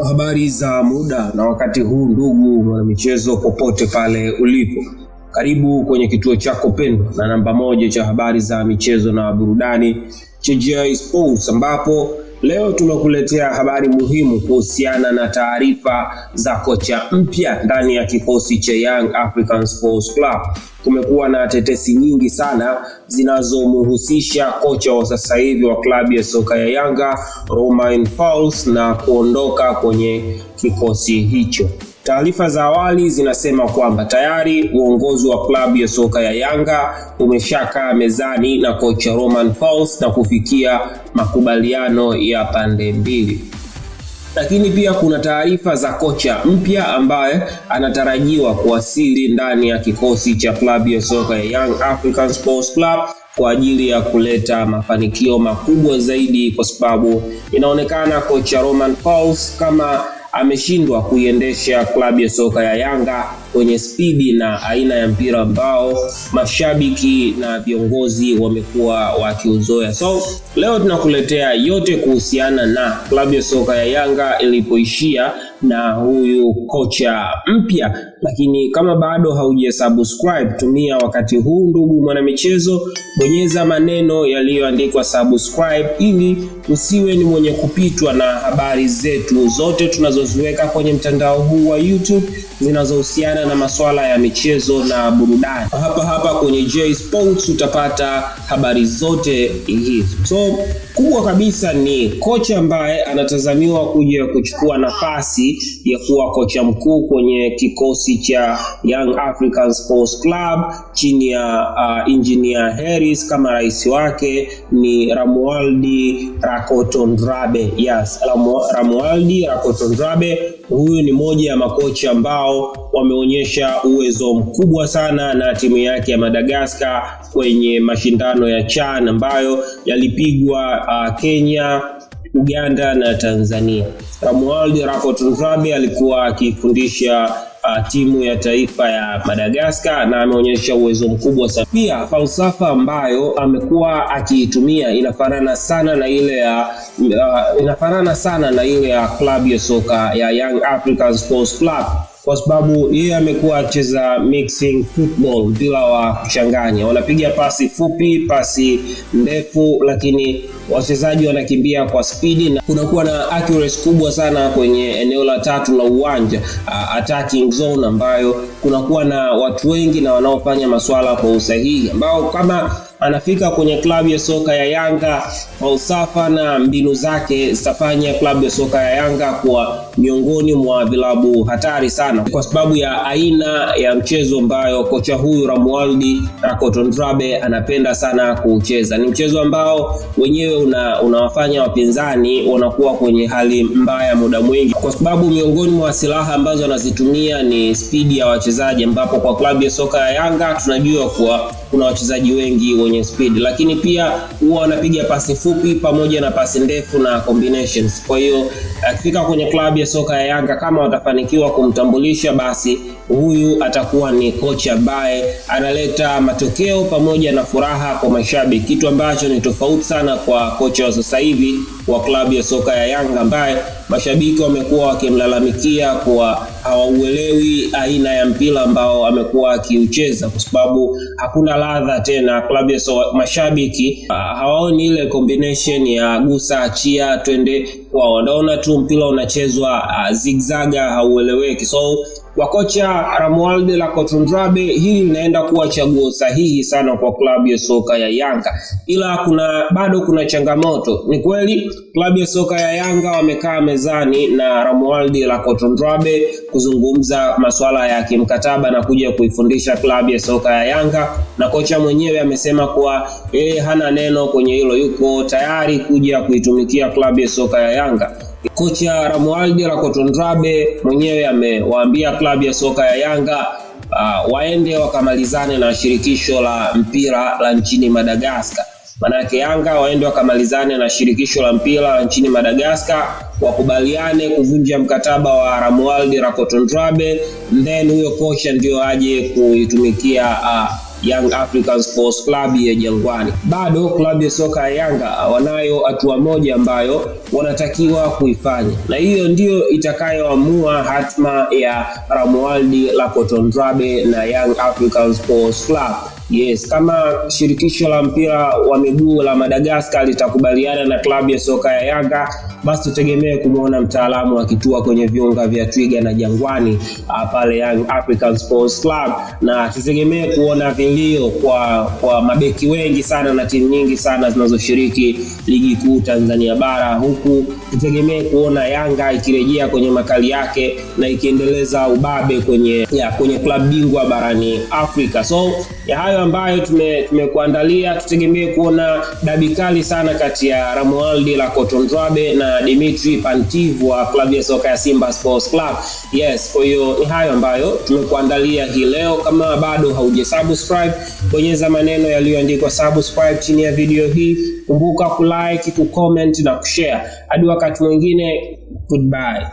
Habari za muda na wakati huu ndugu mwanamichezo popote pale ulipo. Karibu kwenye kituo chako pendwa na namba 1 cha habari za michezo na burudani cha J Sports, ambapo leo tunakuletea habari muhimu kuhusiana na taarifa za kocha mpya ndani ya kikosi cha Young African Sports Club. Kumekuwa na tetesi nyingi sana zinazomhusisha kocha wa sasa hivi wa klabu ya soka ya Yanga, Romain Folz, na kuondoka kwenye kikosi hicho. Taarifa za awali zinasema kwamba tayari uongozi wa klabu ya soka ya Yanga umeshakaa mezani na kocha Romain Folz na kufikia makubaliano ya pande mbili. Lakini pia kuna taarifa za kocha mpya ambaye anatarajiwa kuwasili ndani ya kikosi cha klabu ya soka ya Young African Sports Club kwa ajili ya kuleta mafanikio makubwa zaidi, kwa sababu inaonekana kocha Romain Folz kama ameshindwa kuiendesha klabu ya soka ya Yanga kwenye spidi na aina ya mpira ambao mashabiki na viongozi wamekuwa wakiuzoea. So leo tunakuletea yote kuhusiana na klabu ya soka ya Yanga ilipoishia na huyu kocha mpya. Lakini kama bado haujasubscribe, tumia wakati huu ndugu mwanamichezo, bonyeza maneno yaliyoandikwa subscribe ili usiwe ni mwenye kupitwa na habari zetu zote tunazoziweka kwenye mtandao huu wa YouTube zinazohusiana na masuala ya michezo na burudani. Hapa kwenye J Sports utapata habari zote hizo. So kubwa kabisa ni kocha ambaye anatazamiwa kuja kuchukua nafasi ya kuwa kocha mkuu kwenye kikosi cha Young African Sports Club chini ya Engineer Harris kama rais wake ni Romuald Rakotondrabe. Yes, Romuald Rakotondrabe. Huyu ni moja ya makocha ambao wameonyesha uwezo mkubwa sana na timu yake ya Madagascar kwenye mashindano ya CHAN ambayo yalipigwa Kenya, Uganda na Tanzania. Romuald Rakotondrabe alikuwa akifundisha timu ya taifa ya Madagascar na ameonyesha uwezo mkubwa sana. Pia falsafa ambayo amekuwa akiitumia inafanana sana na ile ya klabu ya soka ya Young African Sports Club, kwa sababu yeye amekuwa akicheza mixing football bila wa kuchanganya. Wanapiga pasi fupi, pasi ndefu, lakini wachezaji wanakimbia kwa spidi na kunakuwa na accuracy kubwa sana kwenye eneo la tatu la uwanja, attacking zone, ambayo kunakuwa na watu wengi na wanaofanya masuala kwa usahihi, ambao kama anafika kwenye klabu ya soka ya Yanga, falsafa na mbinu zake zitafanya klabu ya soka ya Yanga kuwa miongoni mwa vilabu hatari sana, kwa sababu ya aina ya mchezo ambayo kocha huyu Romuald Rakotondrabe anapenda sana kucheza. Ni mchezo ambao wenyewe unawafanya wapinzani wanakuwa kwenye hali mbaya muda mwingi, kwa sababu miongoni mwa silaha ambazo anazitumia ni spidi ya wachezaji, ambapo kwa klabu ya soka ya Yanga tunajua kuwa kuna wachezaji wengi wenye speed, lakini pia huwa wanapiga pasi fupi pamoja na pasi ndefu na combinations. Kwa hiyo akifika kwenye klabu ya soka ya Yanga, kama watafanikiwa kumtambulisha, basi huyu atakuwa ni kocha ambaye analeta matokeo pamoja na furaha kwa mashabiki, kitu ambacho ni tofauti sana kwa kocha wa sasa hivi wa klabu ya soka ya Yanga, ambaye mashabiki wamekuwa wakimlalamikia kwa hawauelewi aina ya mpira ambao amekuwa akiucheza, kwa sababu hakuna ladha tena. Klabu ya soka, mashabiki hawaoni ile combination ya gusa achia twende, kwa wanaona tu mpira unachezwa zigzaga, haueleweki. So kwa kocha Romuald Rakotondrabe hili linaenda kuwa chaguo sahihi sana kwa klabu ya soka ya Yanga, ila bado kuna changamoto. Ni kweli klabu ya soka ya Yanga wamekaa mezani na Romuald Rakotondrabe kuzungumza masuala ya kimkataba na kuja kuifundisha klabu ya soka ya Yanga, na kocha mwenyewe amesema kuwa hana neno kwenye hilo, yuko tayari kuja kuitumikia klabu ya soka ya Yanga. Kocha Romuald Rakotondrabe mwenyewe amewaambia klabu ya soka ya Yanga waende wakamalizane na shirikisho la mpira la nchini Madagascar. Manake Yanga waende wakamalizane na shirikisho la mpira la nchini Madagascar, wakubaliane kuvunja mkataba wa Romuald Rakotondrabe, then huyo kocha ndio aje kuitumikia Young African Sports Club ya Jangwani. Bado klabu ya soka ya Yanga wanayo hatua moja ambayo wanatakiwa kuifanya, na hiyo ndio itakayoamua hatma ya Romuald Lacotondrabe na Young African Sports Club. Yes, kama shirikisho la mpira wa miguu la Madagascar litakubaliana na klabu ya soka ya Yanga, basi tutegemee kumuona mtaalamu akitua kwenye viunga vya Twiga na Jangwani pale Young African Sports Club, na tutegemee kuona vilio kwa mabeki wengi sana na timu nyingi sana zinazoshiriki ligi kuu Tanzania bara, huku tutegemee kuona Yanga ikirejea kwenye makali yake na ikiendeleza ubabe kwenye klabu bingwa barani Afrika. So ya hayo ambayo tumekuandalia, tutegemee kuona dabi kali sana kati ya Romuald Lacotondrabe na Dimitri Pantev wa klabu ya soka ya Simba Sports Club. Yes, kwa hiyo ni hayo ambayo tumekuandalia hii leo. Kama bado haujasubscribe, bonyeza maneno yaliyoandikwa subscribe chini ya video hii. Kumbuka kulike, kucomment na kushare. Hadi wakati mwingine, goodbye.